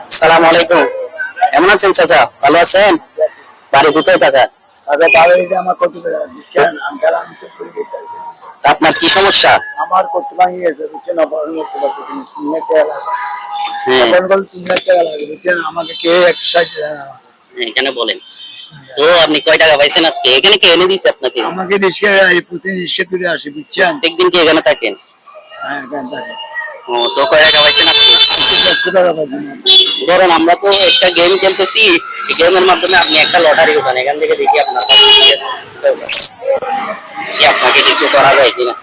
আসসালামু আলাইকুম। কেমন আছেন চাচা? ভালো আছেন? বাড়ি কোথায় টাকা? আমার কত টাকা দিচ্ছেন? আমি তো করে দিচ্ছি। আপনার কি সমস্যা? আমার কত ভাঙি গেছে বুঝছেন, অপারেশন করতে পারতেছি না, 3 লাখ টাকা লাগে। হ্যাঁ, অপারেশন করলে 3 লাখ টাকা লাগে বুঝছেন, আমাকে কে একটা সাহায্য দেয় না। এখানে বলেন। তো আপনি কয় টাকা পাইছেন আজকে? এখানে কে এনে দিয়েছে আপনাকে? আমাকে রিক্সা প্রতিদিন রিক্সা করে আসি বুঝছেন। প্রত্যেকদিন কি এখানে থাকেন? হ্যাঁ এখান থেকে ও, তো কয় টাকা পাইছেন আজকে? 100 টাকা পাচ্ছি না। ধরেন আমরা তো একটা গেম খেলতেছি, এই গেমের মাধ্যমে আপনি একটা লটারি উঠান, এখান থেকে দেখি আপনার কি আপনাকে কিছু করা যায় কিনা।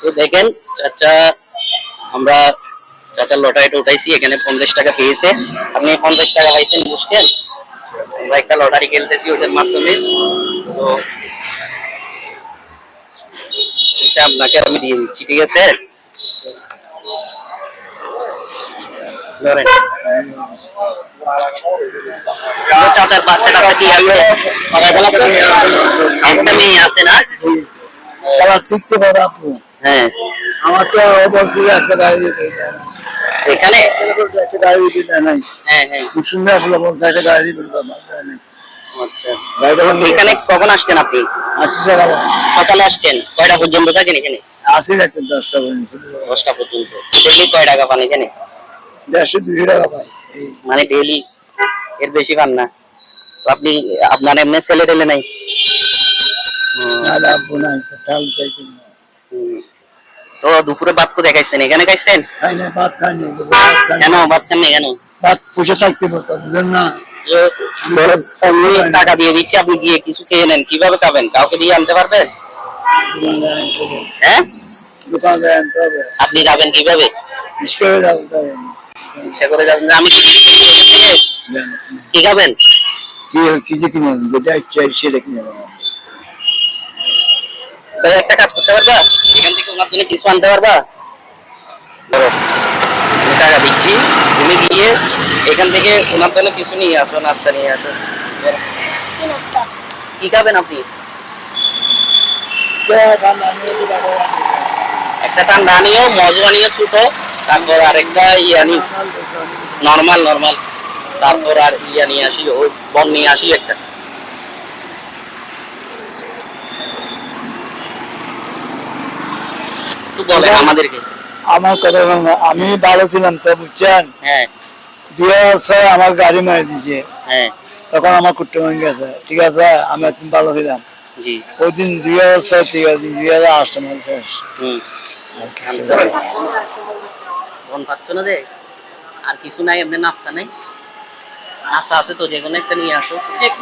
তো দেখেন চাচা, আমরা চাচার লটারিটা উঠাইছি, এখানে 50 টাকা পেয়েছে। আপনি 50 টাকা পাইছেন বুঝছেন। আমরা একটা লটারি খেলতেছি ওটার মাধ্যমে। তো এটা আপনাকে আমি দিয়ে দিচ্ছি, ঠিক আছে? ধরেন চাচার বাচ্চাটা কি আছে? একটা মেয়ে আছে না? ক্লাস 6 এ পড়ে আপু। হ্যাঁ, আমার তো বলছে যে একটা গাড়ি দিতে দেয় না। এখানে একটা গাড়ি দিতে দেয় নাই। হ্যাঁ হ্যাঁ, কুসুমরা বলে বলছে একটা গাড়ি দিতে দেয় না। আচ্ছা। এখানে কখন আসছেন আপনি? 80 টাকা লাগে। সকালে আসছেন? কয়টা পর্যন্ত থাকেন এখানে? 80 টাকা 10 টাকা পর্যন্ত। 10টা পর্যন্ত। ডেইলি কয় টাকা পান এখানে? 150-200 টাকা পাই। এই মানে ডেইলি এর বেশি পান না? তো আপনি, আপনার এমনি ছেলে টেলে নাই? না লাভ নাই, চাল পাইছি না। হুম। তো দুপুরে ভাত তো দেখাইছেন, এখানে খাইছেন? খাই না, ভাত খাই না, ভাত খাই না। কেন ভাত খান না কেন? ভাত পুষে থাকতে পারতো, বুঝলেন না? ধরেন আমি টাকা দিয়ে দিচ্ছি, আপনি গিয়ে কিছু খেয়ে নেন, কিভাবে খাবেন? কাউকে দিয়ে আনতে পারবেন? দোকানে আনতে হবে। হ্যাঁ, দোকানে আনতে হবে। আপনি যাবেন কিভাবে? রিস্কা করে যাবো তাই। ইচ্ছা করে যাবেন? আমি কিছু কিনে দেবো আপনাকে। কি খাবেন? কিছু কিনে আনবো, যেটা ইচ্ছা সেটা কিনে আনবো। ভাই একটা কাজ করতে পারবা, এখান থেকে ওনার জন্য কিছু আনতে পারবা? ধরো আমি টাকা দিচ্ছি, তুমি গিয়ে এখান থেকে ওনার জন্য কিছু নিয়ে আসো, নাস্তা নিয়ে আসো। ধরো। কি খাবেন আপনি? একটা ঠান্ডা আনিও, মজু আনিও ছোট, তারপর আরেকটা আনি নর্মাল নর্মাল, তারপর আর নিয়ে আসি, ওই বন নিয়ে আসি একটা। একটু বলেন আমাদেরকে। আমার কথা শোনো, আমি ভালো ছিলাম তো বুঝছেন। হ্যাঁ 2006 আমার গাড়ি মারি দিয়েছে, হ্যাঁ, তখন আমার কুট্টে ভেঙে গেছে, ঠিক আছে। আমি একদিন ভালো ছিলাম জি। ওই দিন 2006, ঠিক আছে 2008 সালে শেষ। হুম, ফোন পাচ্ছ না যে? আর কিছু নাই, এমনি নাস্তা নেই? নাস্তা আছে তো, যে কোনো একটা নিয়ে আসো। কেক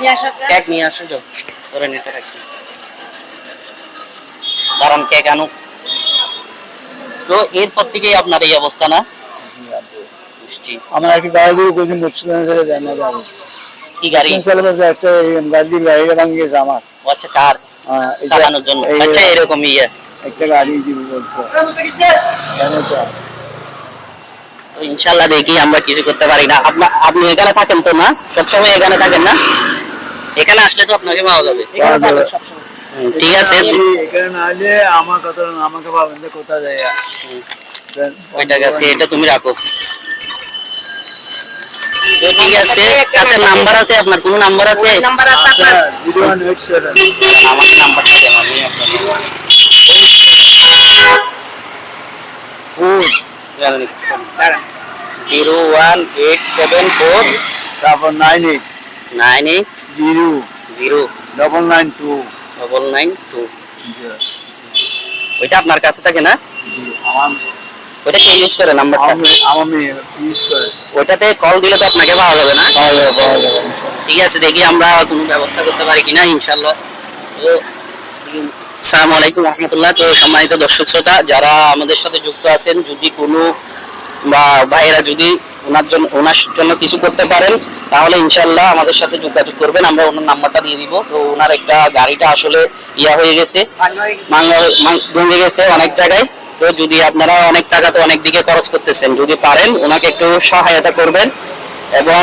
নিয়ে আসো, যাও ধরে নিতে রাখি, কারণ কেক আনো। তো এরপর থেকেই আপনার এই অবস্থা না? মিষ্টি। আমার একটা গাড়ি দিয়ে কোচিং মুসলিম ছেড়ে দেয় না গাড়ি। কি গাড়ি? চলে গেছে একটা, এই গাড়ি দিয়ে গাড়িটা ভাঙে গেছে আমার। ও আচ্ছা, কার? এই যে চালানোর জন্য? আচ্ছা, এরকম একটা গাড়ি দিবি বলছে। কেন তো? তো ইনশাল্লাহ দেখি আমরা কিছু করতে পারি না। আপনি এখানে থাকেন তো না? সবসময় এখানে থাকেন না? এখানে আসলে তো আপনাকে পাওয়া যাবে। ঠিক আছে, এখানে না হলে আমার কথা আমাকে ভাবেন যে কোথায় যায়। ওই টাকা আছে, এটা তুমি রাখো। তো ঠিক আছে, কাছের নাম্বার আছে আপনার? কোনো নাম্বার আছে? নাম্বার আছে আপনার? 0187 আমার নাম্বারটা দেন, আমি আপনাকে 01874 তারপর 98 98 0 0 992। 992। ওইটা আপনার কাছে থাকে না? জি, আমার ওইটা কে ইউজ করে নাম্বারটা? আমার মেয়ে ইউজ করে। ওইটাতে কল দিলে তো আপনাকে পাওয়া যাবে না? পাওয়া যাবে। ঠিক আছে, দেখি আমরা কোনো ব্যবস্থা করতে পারি কিনা, ইনশাল্লাহ। তো আসসালামু আলাইকুম রহমতুল্লাহ। তো সম্মানিত দর্শক শ্রোতা যারা আমাদের সাথে যুক্ত আছেন, যদি কোনো বা ভাইয়েরা যদি ওনার জন্য কিছু করতে পারেন, তাহলে ইনশাল্লাহ আমাদের সাথে যোগাযোগ করবেন, আমরা ওনার নাম্বারটা দিয়ে দিব। তো ওনার একটা গাড়িটা আসলে হয়ে গেছে, ভেঙে গেছে অনেক জায়গায়। তো যদি আপনারা অনেক টাকা তো অনেক দিকে খরচ করতেছেন, যদি পারেন ওনাকে একটু সহায়তা করবেন। এবং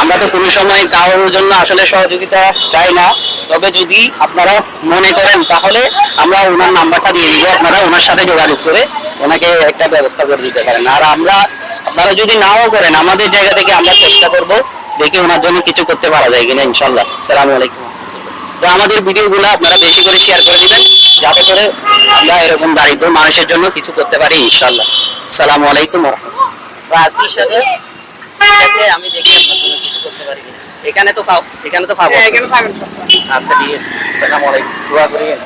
আমরা তো কোনো সময় কারোর জন্য আসলে সহযোগিতা চাই না, তবে যদি আপনারা মনে করেন তাহলে আমরা ওনার নাম্বারটা দিয়ে দিব, আপনারা ওনার সাথে যোগাযোগ করে ওনাকে একটা ব্যবস্থা করে দিতে পারেন। আর আমরা, আপনারা যদি নাও করেন, আমাদের জায়গা থেকে আমরা চেষ্টা করব দেখি ওনার জন্য কিছু করতে পারা যায় কিনা ইনশাল্লাহ। আসসালামু আলাইকুম। তো আমাদের ভিডিওগুলো আপনারা বেশি করে শেয়ার করে দিবেন, যাতে করে আমরা এরকম দারিদ্র মানুষের জন্য কিছু করতে পারি ইনশাল্লাহ। আসসালামু আলাইকুম ওয়া রাহমাতুল্লাহ। আসির সাথে ঠিক আছে, আমি দেখি আপনার জন্য কিছু করতে পারি কিনা। এখানে তো পাবো। এখানে থাকেন। আচ্ছা ঠিক আছে। আসসালামু আলাইকুম। দোয়া করিয়েন।